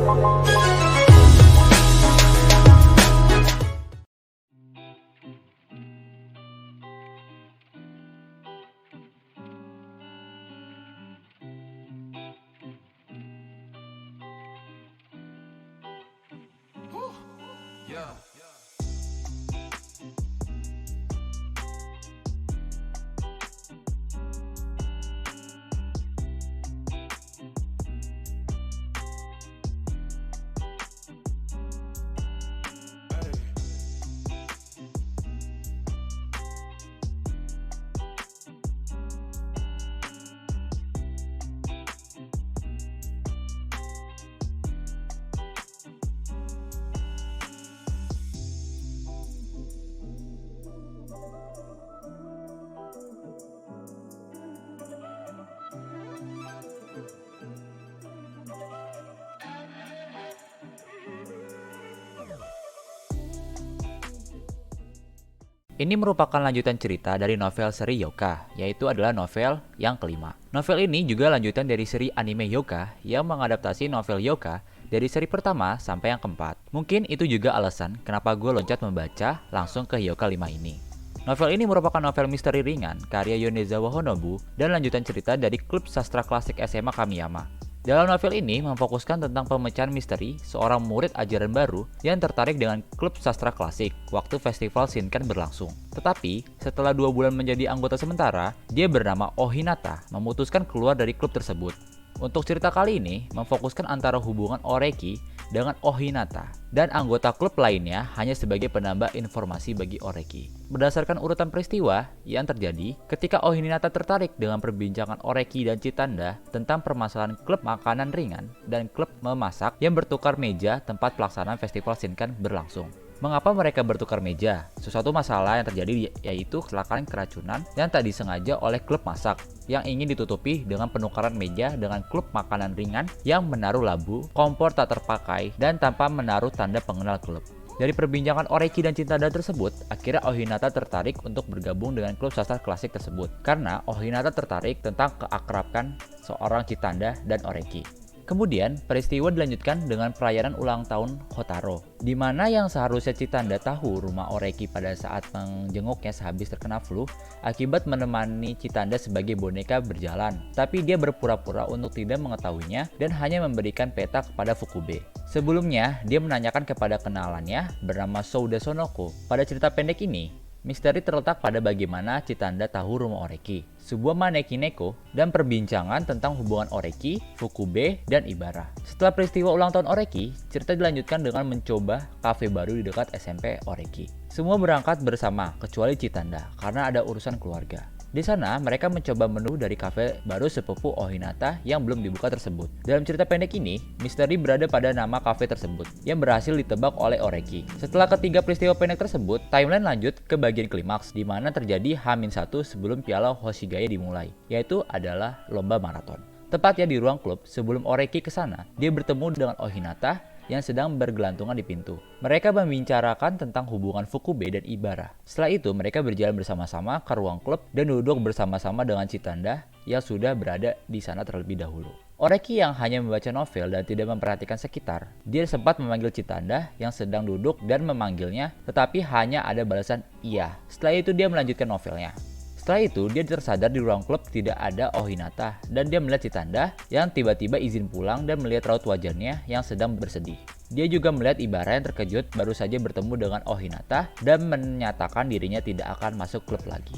Yeah. Ini merupakan lanjutan cerita dari novel seri Yoka, yaitu adalah novel yang kelima. Novel ini juga lanjutan dari seri anime Yoka yang mengadaptasi novel Yoka dari seri pertama sampai yang keempat. Mungkin itu juga alasan kenapa gue loncat membaca langsung ke Yoka 5 ini. Novel ini merupakan novel misteri ringan karya Yonezawa Honobu dan lanjutan cerita dari klub sastra klasik SMA Kamiyama. Dalam novel ini memfokuskan tentang pemecahan misteri seorang murid ajaran baru yang tertarik dengan klub sastra klasik waktu festival Shinkan berlangsung. Tetapi, setelah 2 bulan menjadi anggota sementara, dia bernama Oh Hinata memutuskan keluar dari klub tersebut. Untuk cerita kali ini memfokuskan antara hubungan Oreki dengan Oh Hinata dan anggota klub lainnya hanya sebagai penambah informasi bagi Oreki. Berdasarkan urutan peristiwa yang terjadi ketika Oh Hinata tertarik dengan perbincangan Oreki dan Chitanda tentang permasalahan klub makanan ringan dan klub memasak yang bertukar meja tempat pelaksanaan festival Shinkan berlangsung. Mengapa mereka bertukar meja? Sesuatu masalah yang terjadi yaitu kecelakaan keracunan yang tak disengaja oleh klub masak yang ingin ditutupi dengan penukaran meja dengan klub makanan ringan yang menaruh labu, kompor tak terpakai, dan tanpa menaruh tanda pengenal klub. Dari perbincangan Oreki dan Chitanda tersebut, akhirnya Oh Hinata tertarik untuk bergabung dengan klub sastra klasik tersebut karena Oh Hinata tertarik tentang keakraban seorang Chitanda dan Oreki. Kemudian, peristiwa dilanjutkan dengan perayaan ulang tahun Hotaro, di mana yang seharusnya Chitanda tahu rumah Oreki pada saat menjenguknya sehabis terkena flu, akibat menemani Chitanda sebagai boneka berjalan, tapi dia berpura-pura untuk tidak mengetahuinya dan hanya memberikan peta kepada Fukube. Sebelumnya, dia menanyakan kepada kenalannya bernama Souda Sonoko. Pada cerita pendek ini, misteri terletak pada bagaimana Chitanda tahu rumah Oreki, sebuah maneki neko, dan perbincangan tentang hubungan Oreki, Fukube, dan Ibara. Setelah peristiwa ulang tahun Oreki, cerita dilanjutkan dengan mencoba kafe baru di dekat SMP Oreki. Semua berangkat bersama, kecuali Chitanda, karena ada urusan keluarga. Di sana, mereka mencoba menu dari kafe baru sepupu Oh Hinata yang belum dibuka tersebut. Dalam cerita pendek ini, misteri berada pada nama kafe tersebut, yang berhasil ditebak oleh Oreki. Setelah ketiga peristiwa pendek tersebut, timeline lanjut ke bagian klimaks, di mana terjadi H-1 sebelum Piala Hoshigaya dimulai, yaitu adalah lomba maraton. Tepatnya di ruang klub, sebelum Oreki ke sana, dia bertemu dengan Oh Hinata yang sedang bergelantungan di pintu. Mereka membicarakan tentang hubungan Fukube dan Ibara. Setelah itu, mereka berjalan bersama-sama ke ruang klub dan duduk bersama-sama dengan Chitanda yang sudah berada di sana terlebih dahulu. Oreki yang hanya membaca novel dan tidak memperhatikan sekitar, dia sempat memanggil Chitanda yang sedang duduk dan memanggilnya, tetapi hanya ada balasan iya. Setelah itu, dia melanjutkan novelnya. Setelah itu, dia tersadar di ruang klub tidak ada Oh Hinata dan dia melihat Chitanda yang tiba-tiba izin pulang dan melihat raut wajahnya yang sedang bersedih. Dia juga melihat Ibara yang terkejut baru saja bertemu dengan Oh Hinata dan menyatakan dirinya tidak akan masuk klub lagi.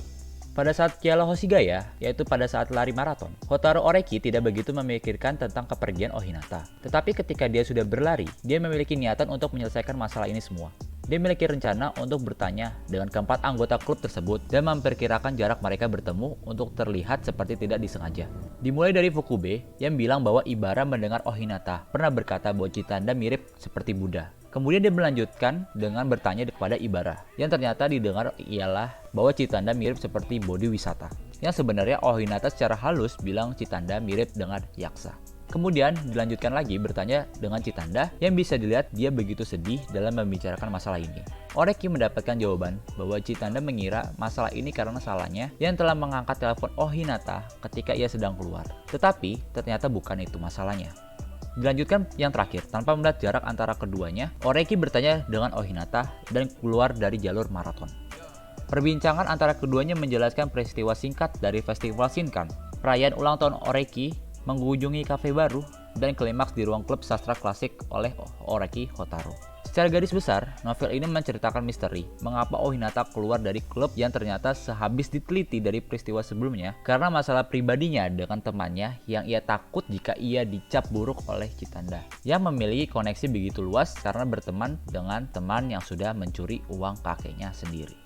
Pada saat Piala Hoshigaya, yaitu pada saat lari maraton, Hotaro Oreki tidak begitu memikirkan tentang kepergian Oh Hinata. Tetapi ketika dia sudah berlari, dia memiliki niatan untuk menyelesaikan masalah ini semua. Dia memiliki rencana untuk bertanya dengan keempat anggota klub tersebut dan memperkirakan jarak mereka bertemu untuk terlihat seperti tidak disengaja. Dimulai dari Fukube yang bilang bahwa Ibara mendengar Oh Hinata pernah berkata bahwa Chitanda mirip seperti Buddha. Kemudian dia melanjutkan dengan bertanya kepada Ibara, yang ternyata didengar ialah bahwa Chitanda mirip seperti Bodhi Wisata. Yang sebenarnya Oh Hinata secara halus bilang Chitanda mirip dengan Yaksa. Kemudian dilanjutkan lagi bertanya dengan Chitanda yang bisa dilihat dia begitu sedih dalam membicarakan masalah ini. Oreki mendapatkan jawaban bahwa Chitanda mengira masalah ini karena salahnya yang telah mengangkat telepon Oh Hinata ketika ia sedang keluar. Tetapi ternyata bukan itu masalahnya. Dilanjutkan yang terakhir, tanpa melihat jarak antara keduanya, Oreki bertanya dengan Oh Hinata dan keluar dari jalur maraton. Perbincangan antara keduanya menjelaskan peristiwa singkat dari Festival Shinkan, perayaan ulang tahun Oreki, mengunjungi kafe baru, dan klimaks di ruang klub sastra klasik oleh Oreki Hotaro. Secara garis besar, novel ini menceritakan misteri mengapa Oh Hinata keluar dari klub yang ternyata sehabis diteliti dari peristiwa sebelumnya karena masalah pribadinya dengan temannya yang ia takut jika ia dicap buruk oleh Chitanda yang memiliki koneksi begitu luas karena berteman dengan teman yang sudah mencuri uang kakeknya sendiri.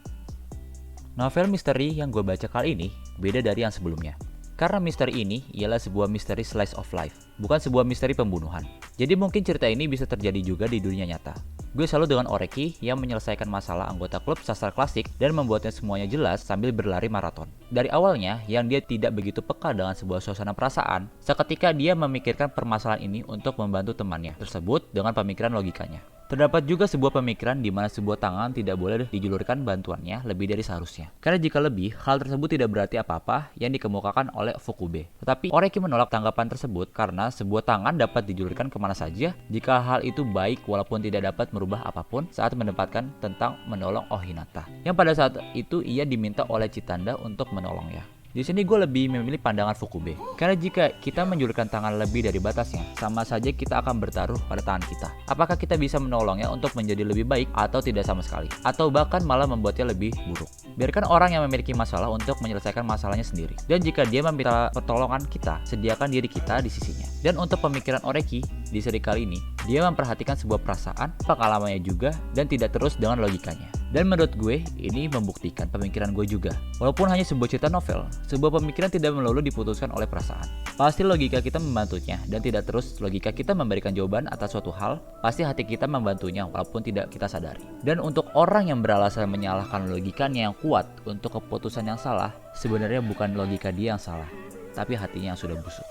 Novel misteri yang gue baca kali ini beda dari yang sebelumnya. Karena misteri ini ialah sebuah misteri slice of life, bukan sebuah misteri pembunuhan. Jadi mungkin cerita ini bisa terjadi juga di dunia nyata. Gue salut dengan Oreki yang menyelesaikan masalah anggota klub sastra klasik dan membuatnya semuanya jelas sambil berlari maraton. Dari awalnya, yang dia tidak begitu peka dengan sebuah suasana perasaan, seketika dia memikirkan permasalahan ini untuk membantu temannya tersebut dengan pemikiran logikanya. Terdapat juga sebuah pemikiran di mana sebuah tangan tidak boleh dijulurkan bantuannya lebih dari seharusnya. Karena jika lebih, hal tersebut tidak berarti apa-apa yang dikemukakan oleh Fukube. Tetapi Oreki menolak tanggapan tersebut karena sebuah tangan dapat dijulurkan kemana saja jika hal itu baik walaupun tidak dapat merubah apapun saat mendapatkan tentang menolong Oh Hinata. Yang pada saat itu ia diminta oleh Chitanda untuk menolongnya. Di sini gue lebih memilih pandangan Fukube. Karena jika kita menjulurkan tangan lebih dari batasnya, sama saja kita akan bertaruh pada tangan kita. Apakah kita bisa menolongnya untuk menjadi lebih baik atau tidak sama sekali? Atau bahkan malah membuatnya lebih buruk? Biarkan orang yang memiliki masalah untuk menyelesaikan masalahnya sendiri. Dan jika dia meminta pertolongan kita, sediakan diri kita di sisinya. Dan untuk pemikiran Oreki, di seri kali ini, dia memperhatikan sebuah perasaan, pengalamannya juga, dan tidak terus dengan logikanya. Dan menurut gue, ini membuktikan pemikiran gue juga. Walaupun hanya sebuah cerita novel, sebuah pemikiran tidak melulu diputuskan oleh perasaan. Pasti logika kita membantunya, dan tidak terus logika kita memberikan jawaban atas suatu hal, pasti hati kita membantunya walaupun tidak kita sadari. Dan untuk orang yang beralasan menyalahkan logikanya yang kuat untuk keputusan yang salah, sebenarnya bukan logika dia yang salah, tapi hatinya yang sudah busuk.